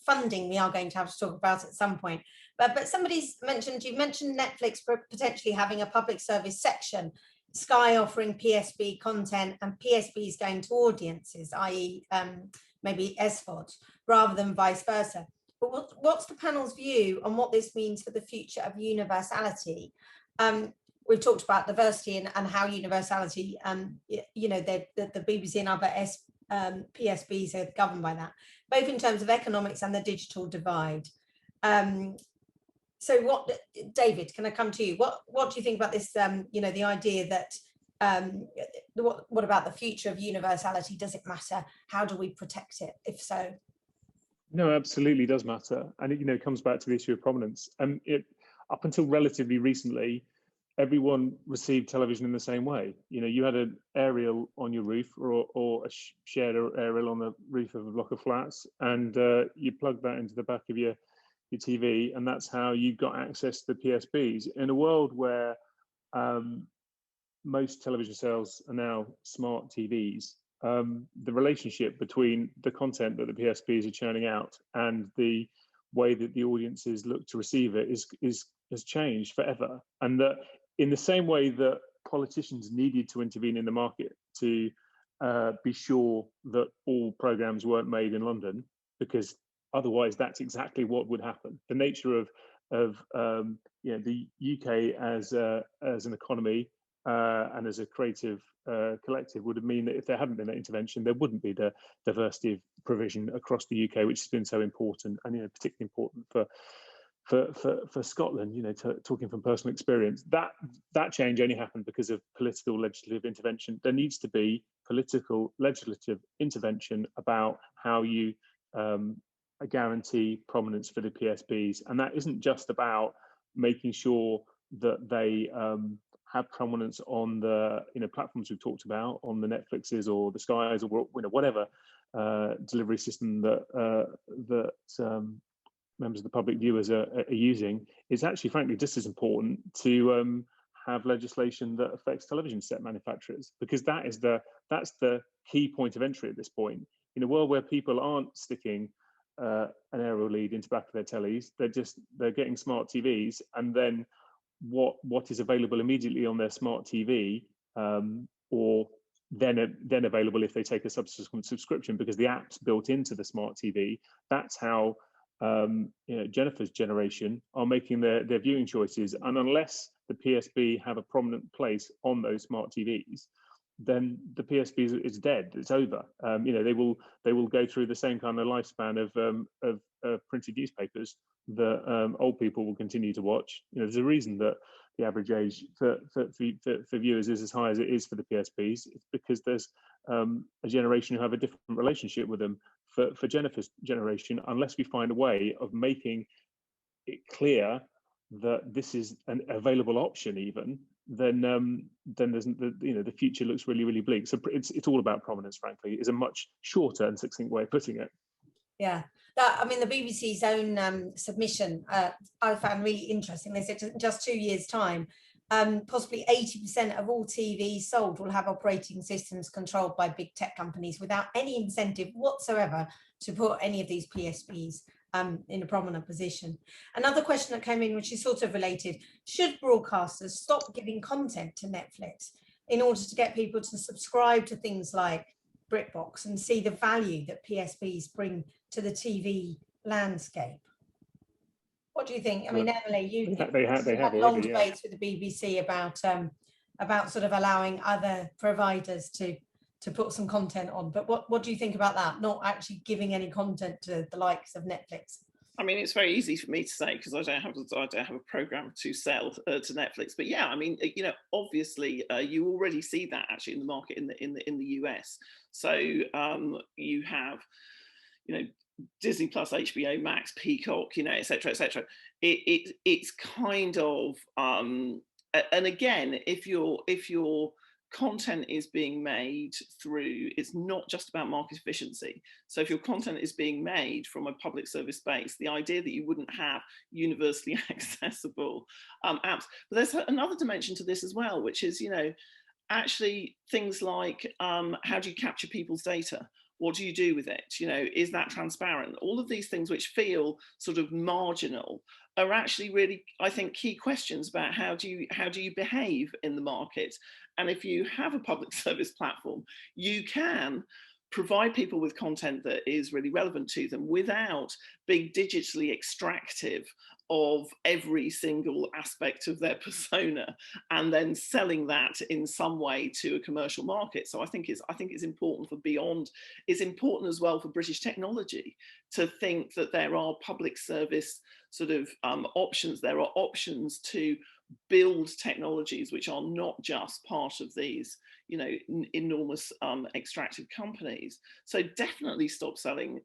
funding, we are going to have to talk about at some point. But somebody's mentioned, you've mentioned Netflix potentially having a public service section, Sky offering PSB content and PSBs going to audiences, i.e. Maybe SVOD, rather than vice versa. But what's the panel's view on what this means for the future of universality? We've talked about diversity and how universality, you know, the BBC and other PSBs are governed by that, both in terms of economics and the digital divide. So what, David, can I come to you? What do you think about this, you know, the idea that, what about the future of universality? Does it matter? How do we protect it, if so? No, absolutely does matter. And it, you know, comes back to the issue of prominence. And up until relatively recently, everyone received television in the same way. You know, you had an aerial on your roof, or a shared aerial on the roof of a block of flats, and you plugged that into the back of your TV, and that's how you got access to the PSBs. In a world where most television sales are now smart TVs, the relationship between the content that the PSBs are churning out and the way that the audiences look to receive it has changed forever. And that in the same way that politicians needed to intervene in the market to be sure that all programs weren't made in London, because otherwise that's exactly what would happen. The nature of you know, the UK as an economy and as a creative collective would have mean that if there hadn't been that intervention, there wouldn't be the diversity of provision across the UK, which has been so important, and, you know, particularly important for Scotland. You know, talking from personal experience, that change only happened because of political legislative intervention. There needs to be political legislative intervention about how you guarantee prominence for the PSBs, and that isn't just about making sure that they have prominence on the, you know, platforms we've talked about, on the Netflixes or the Skies, or, you know, whatever delivery system that members of the public viewers are using. Is actually, frankly, just as important to have legislation that affects television set manufacturers, because that's the key point of entry at this point. In a world where people aren't sticking an aerial lead into the back of their tellies, they're getting smart TVs, and then what is available immediately on their smart TV, or then available if they take a subsequent subscription, because the app's built into the smart TV. That's how Jennifer's generation are making their viewing choices. And unless the PSB have a prominent place on those smart TVs, then the PSB is dead. It's over. They will go through the same kind of lifespan of printed newspapers that old people will continue to watch. There's a reason that the average age for viewers is as high as it is for the PSBs. It's because there's a generation who have a different relationship with them. For Jennifer's generation, unless we find a way of making it clear that this is an available option, even then there's the future looks really, really bleak. So it's all about prominence, frankly, is a much shorter and succinct way of putting it. Yeah, the BBC's own submission I found really interesting. They said in just 2 years' time, possibly 80% of all TVs sold will have operating systems controlled by big tech companies without any incentive whatsoever to put any of these PSBs in a prominent position. Another question that came in, which is sort of related: should broadcasters stop giving content to Netflix in order to get people to subscribe to things like BritBox and see the value that PSBs bring to the TV landscape? What do you think? I mean, Emily, you had long debates with the BBC about sort of allowing other providers to put some content on. But what do you think about that? Not actually giving any content to the likes of Netflix. I mean, it's very easy for me to say because I don't have a program to sell to Netflix. But yeah, I mean, obviously, you already see that actually in the market in the US. So you have, Disney Plus, HBO Max, Peacock, et cetera, et cetera. It's kind of, and again, if your content is being made through, it's not just about market efficiency. So if your content is being made from a public service base, the idea that you wouldn't have universally accessible apps. But there's another dimension to this as well, which is, actually things like how do you capture people's data? What do you do with it? Is that transparent? All of these things which feel sort of marginal are actually really, I think, key questions about how do you behave in the market. And if you have a public service platform, you can provide people with content that is really relevant to them without being digitally extractive of every single aspect of their persona and then selling that in some way to a commercial market. So I think it's important it's important as well for British technology to think that there are public service sort of options. There are options to build technologies which are not just part of these enormous extractive companies. So definitely stop selling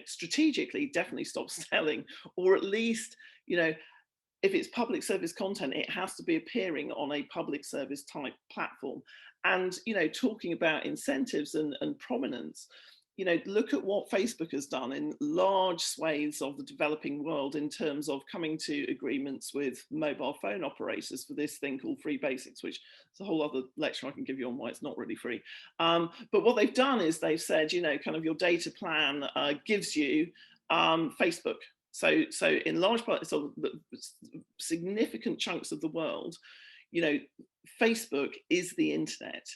strategically, definitely stop selling, or at least, if it's public service content, it has to be appearing on a public service type platform. And, talking about incentives and prominence, look at what Facebook has done in large swathes of the developing world in terms of coming to agreements with mobile phone operators for this thing called free basics, which is a whole other lecture I can give you on why it's not really free. But what they've done is they've said, kind of your data plan gives you Facebook. So in large part, so significant chunks of the world, Facebook is the internet.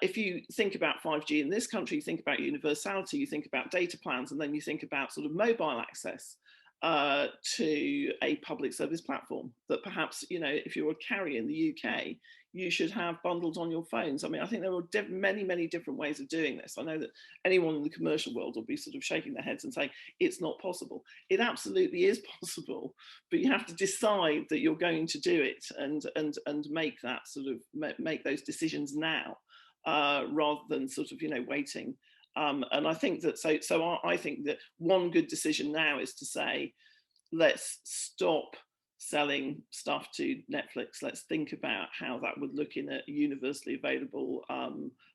If you think about 5G in this country, you think about universality, you think about data plans, and then you think about sort of mobile access to a public service platform that perhaps, if you're a carrier in the UK, you should have bundled on your phones. I mean, I think there are many, many different ways of doing this. I know that anyone in the commercial world will be sort of shaking their heads and saying it's not possible. It absolutely is possible, but you have to decide that you're going to do it and make that sort of make those decisions now rather than sort of waiting. And I think that I think that one good decision now is to say, let's stop selling stuff to Netflix. Let's think about how that would look in a universally available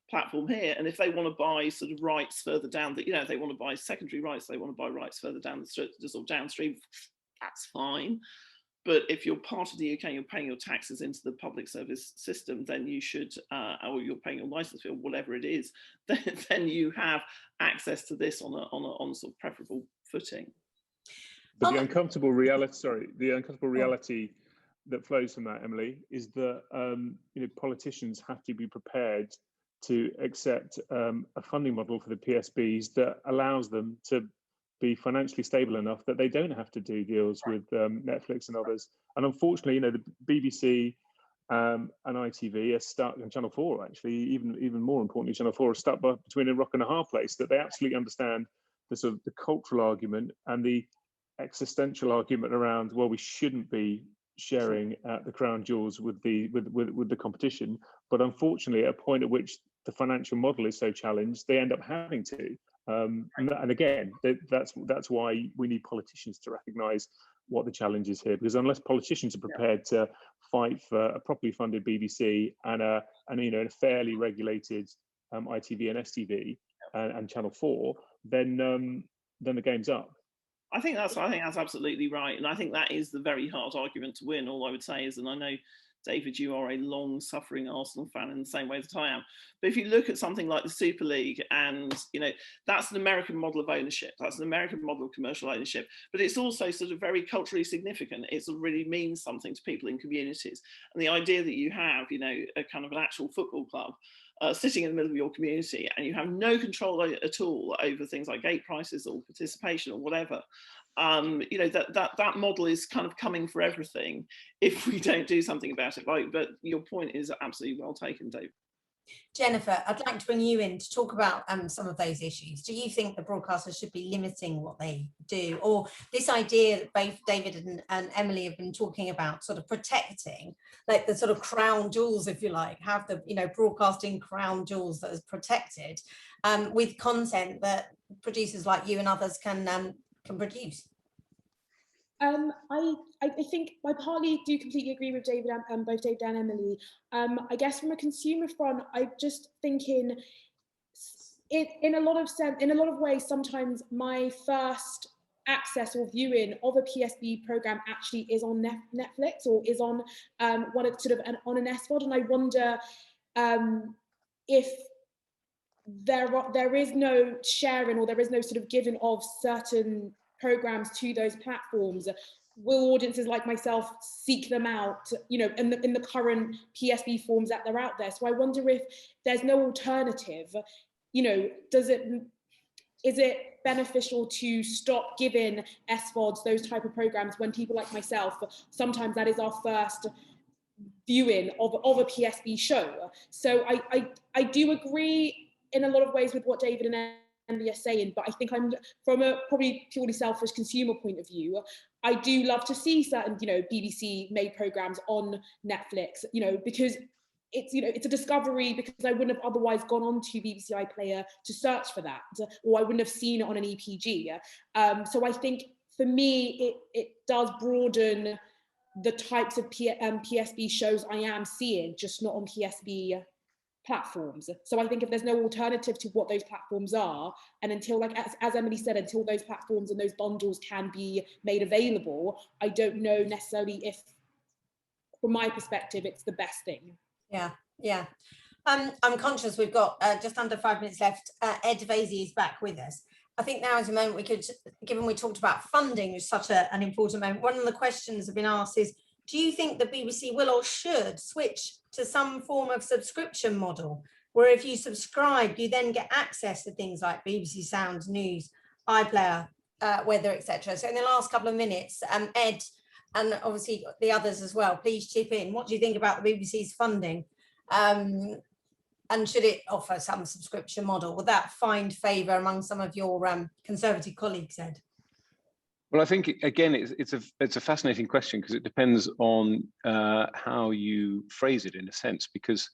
platform here. And if they want to buy sort of rights further down, if they want to buy secondary rights, they want to buy rights further down the sort of downstream, that's fine. But if you're part of the UK, you're paying your taxes into the public service system, then you should, or you're paying your license fee or whatever it is, then you have access to this on a sort of preferable footing. But the uncomfortable reality that flows from that, Emily, is that politicians have to be prepared to accept a funding model for the PSBs that allows them to be financially stable enough that they don't have to do deals with Netflix and others. And unfortunately, the BBC and ITV are stuck, and Channel 4 actually, even more importantly, Channel 4 are stuck between a rock and a hard place, that they absolutely understand the sort of the cultural argument and the existential argument around, well, we shouldn't be sharing the crown jewels with the competition, but unfortunately at a point at which the financial model is so challenged, they end up having to. And again, that's why we need politicians to recognise what the challenge is here, because unless politicians are prepared to fight for a properly funded BBC and a fairly regulated ITV and STV and Channel 4, then the game's up. I think that's absolutely right, and I think that is the very hard argument to win. All I would say is, and I know, David, you are a long-suffering Arsenal fan in the same way that I am, but if you look at something like the Super League, and that's an American model of ownership, that's an American model of commercial ownership, but it's also sort of very culturally significant. It really means something to people in communities, and the idea that you have, a kind of an actual football club sitting in the middle of your community, and you have no control at all over things like gate prices or participation or whatever. That model is kind of coming for everything if we don't do something about it. But your point is absolutely well taken, Dave. Jennifer, I'd like to bring you in to talk about some of those issues. Do you think the broadcasters should be limiting what they do, or this idea that both David and Emily have been talking about, sort of protecting, like the sort of crown jewels, if you like, have the broadcasting crown jewels that is protected with content that producers like you and others can produce? I think I partly do completely agree with David and both David and Emily. I guess from a consumer front, I'm just thinking in a lot of ways, sometimes my first access or viewing of a PSB program actually is on Netflix or is on on an SVOD, and I wonder if there is no sharing or there is no sort of giving of certain programs to those platforms. Will audiences like myself seek them out, in the current PSB forms that they're out there? So I wonder if there's no alternative. Is it beneficial to stop giving SVODs, those type of programs, when people like myself, sometimes that is our first viewing of a PSB show? So I do agree in a lot of ways with what David and Emily are saying, but I think I'm from a probably purely selfish consumer point of view, I do love to see certain BBC made programs on Netflix, because it's a discovery, because I wouldn't have otherwise gone on to BBC iPlayer to search for that, or I wouldn't have seen it on an EPG. So I think for me it does broaden the types of PSB shows I am seeing, just not on PSB platforms. So I think if there's no alternative to what those platforms are, and until, like as Emily said, until those platforms and those bundles can be made available, I don't know necessarily if, from my perspective, it's the best thing. Yeah. I'm conscious we've got just under 5 minutes left. Ed Vaizey is back with us. I think now is a moment we could, given we talked about funding, is such an important moment. One of the questions that have been asked is, do you think the BBC will or should switch to some form of subscription model, where if you subscribe, you then get access to things like BBC Sounds, News, iPlayer, weather, etc. So in the last couple of minutes, Ed, and obviously the others as well, please chip in. What do you think about the BBC's funding? And should it offer some subscription model? Would that find favour among some of your Conservative colleagues, Ed? Well, I think, again, it's a fascinating question, because it depends on how you phrase it, in a sense, because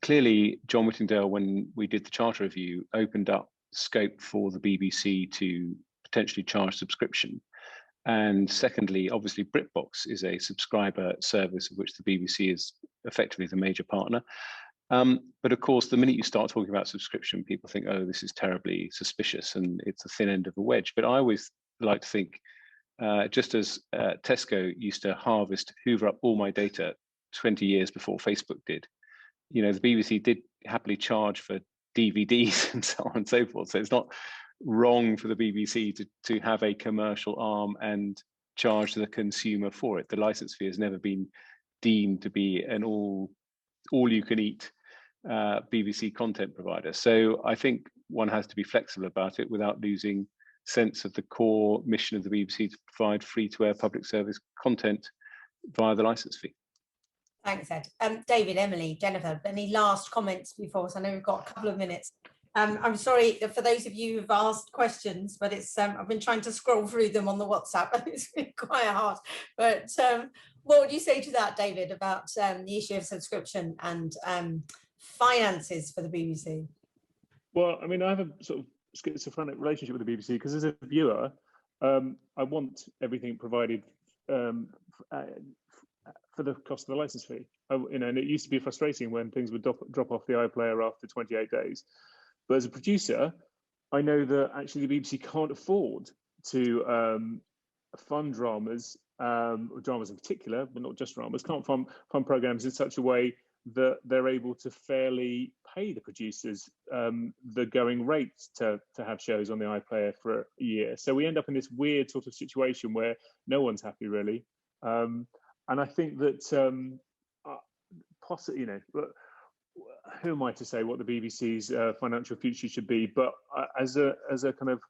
clearly John Whittingdale, when we did the Charter Review, opened up scope for the BBC to potentially charge subscription. And secondly, obviously, BritBox is a subscriber service of which the BBC is effectively the major partner. But of course, the minute you start talking about subscription, people think, oh, this is terribly suspicious and it's the thin end of a wedge. But I always like to think just as Tesco used to hoover up all my data 20 years before Facebook did. You know, the BBC did happily charge for DVDs and so on and so forth. So it's not wrong for the BBC to have a commercial arm and charge the consumer for it. The license fee has never been deemed to be an all you can eat BBC content provider. So I think one has to be flexible about it without losing sense of the core mission of the BBC to provide free-to-air public service content via the license fee. Thanks, Ed. David, Emily, Jennifer, any last comments before us? I know we've got a couple of minutes. I'm sorry for those of you who've asked questions, but it's I've been trying to scroll through them on the WhatsApp and it's been quite hard. But what would you say to that, David, about the issue of subscription and finances for the BBC? Well, I mean, I have a sort of schizophrenic relationship with the BBC because as a viewer, I want everything provided for the cost of the license fee. And it used to be frustrating when things would drop off the iPlayer after 28 days. But as a producer, I know that actually the BBC can't afford to fund dramas, or dramas in particular, but not just dramas, can't fund programs in such a way that they're able to fairly pay the producers the going rate to have shows on the iPlayer for a year. So we end up in this weird sort of situation where no one's happy really. And I think that possibly, you know, who am I to say what the BBC's financial future should be? But as a kind of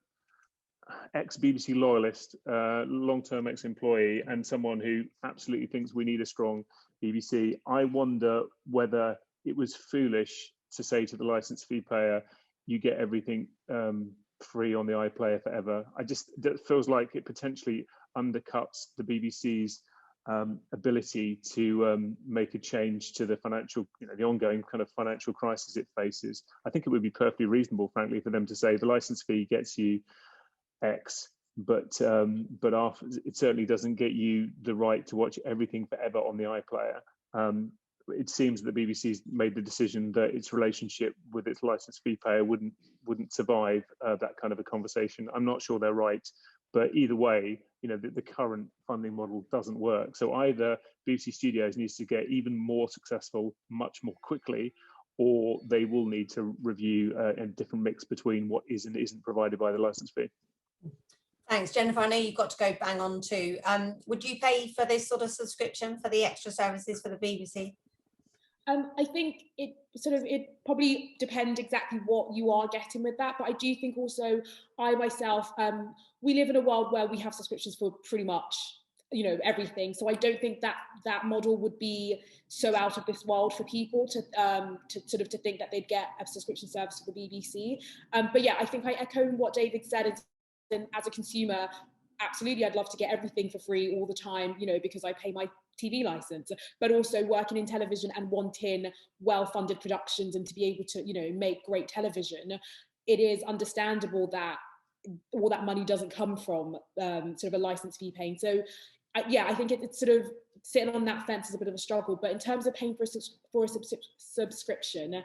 ex-BBC loyalist, long-term ex-employee, and someone who absolutely thinks we need a strong BBC, I wonder whether it was foolish to say to the license fee payer, you get everything free on the iPlayer forever. That feels like it potentially undercuts the BBC's ability to make a change to the financial, the ongoing kind of financial crisis it faces. I think it would be perfectly reasonable, frankly, for them to say the license fee gets you X, but after, it certainly doesn't get you the right to watch everything forever on the iPlayer. It seems that the BBC's made the decision that its relationship with its license fee payer wouldn't survive that kind of a conversation. I'm not sure they're right, but either way, the current funding model doesn't work. So either BBC Studios needs to get even more successful much more quickly, or they will need to review a different mix between what is and isn't provided by the license fee. Thanks, Jennifer. I know you've got to go bang on too. Would you pay for this sort of subscription for the extra services for the BBC? I think it probably depends exactly what you are getting with that, but I do think also I myself, we live in a world where we have subscriptions for pretty much everything. So I don't think that model would be so out of this world for people to think that they'd get a subscription service for the BBC. But yeah, I think I echo what David said. As a consumer, absolutely, I'd love to get everything for free all the time, because I pay my TV license, but also working in television and wanting well-funded productions and to be able to, make great television, it is understandable that all that money doesn't come from sort of a license fee paying. So yeah, I think it's sort of sitting on that fence is a bit of a struggle, but in terms of paying for a subscription,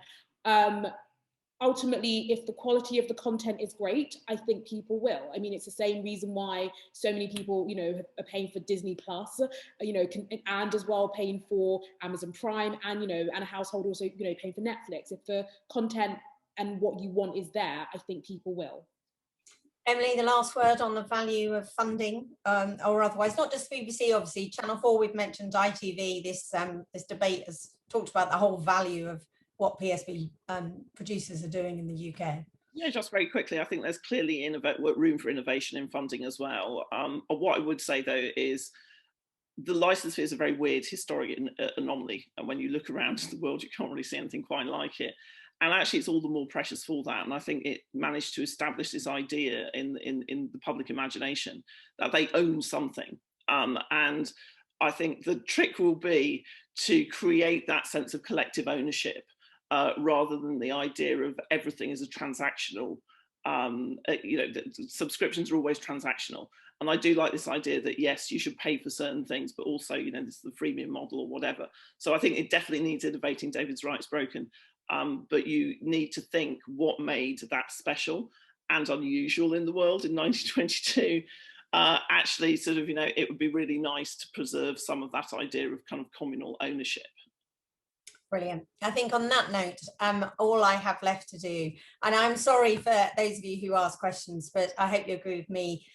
ultimately, if the quality of the content is great, I think people will. I mean, it's the same reason why so many people, are paying for Disney Plus, and as well paying for Amazon Prime, and and a household also, paying for Netflix. If the content and what you want is there, I think people will. Emily, the last word on the value of funding, or otherwise, not just BBC, obviously, Channel 4, we've mentioned ITV, this debate has talked about the whole value of what PSB producers are doing in the UK. Yeah, just very quickly, I think there's clearly room for innovation in funding as well. What I would say, though, is the license fee is a very weird historic anomaly. And when you look around the world, you can't really see anything quite like it. And actually, it's all the more precious for that. And I think it managed to establish this idea in the public imagination that they own something. And I think the trick will be to create that sense of collective ownership, rather than the idea of everything as a transactional, subscriptions are always transactional. And I do like this idea that, yes, you should pay for certain things, but also, this is the freemium model or whatever. So I think it definitely needs innovating. David's right, it's broken. But you need to think what made that special and unusual in the world in 1922. actually sort of, it would be really nice to preserve some of that idea of kind of communal ownership. Brilliant. I think on that note, all I have left to do, and I'm sorry for those of you who ask questions, but I hope you agree with me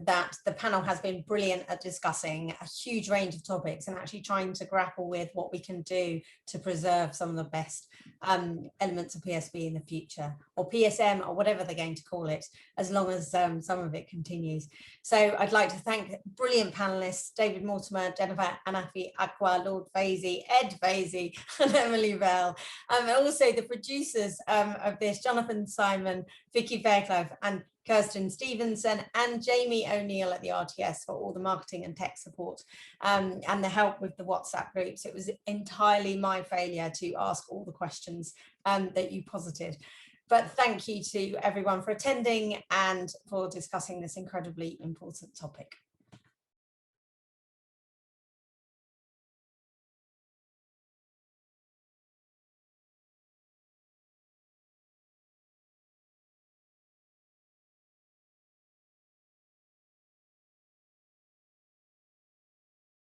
that the panel has been brilliant at discussing a huge range of topics and actually trying to grapple with what we can do to preserve some of the best elements of PSB in the future, or PSM, or whatever they're going to call it, as long as some of it continues. So I'd like to thank brilliant panelists, David Mortimer, Jennifer Anafi Akwa, Lord Vasey, Ed Vasey, and Emily Bell, and also the producers of this, Jonathan Simon, Vicky Fairclough, and Kirsten Stevenson, and Jamie O'Neill at the RTS for all the marketing and tech support and the help with the WhatsApp groups. It was entirely my failure to ask all the questions that you posited. But thank you to everyone for attending and for discussing this incredibly important topic.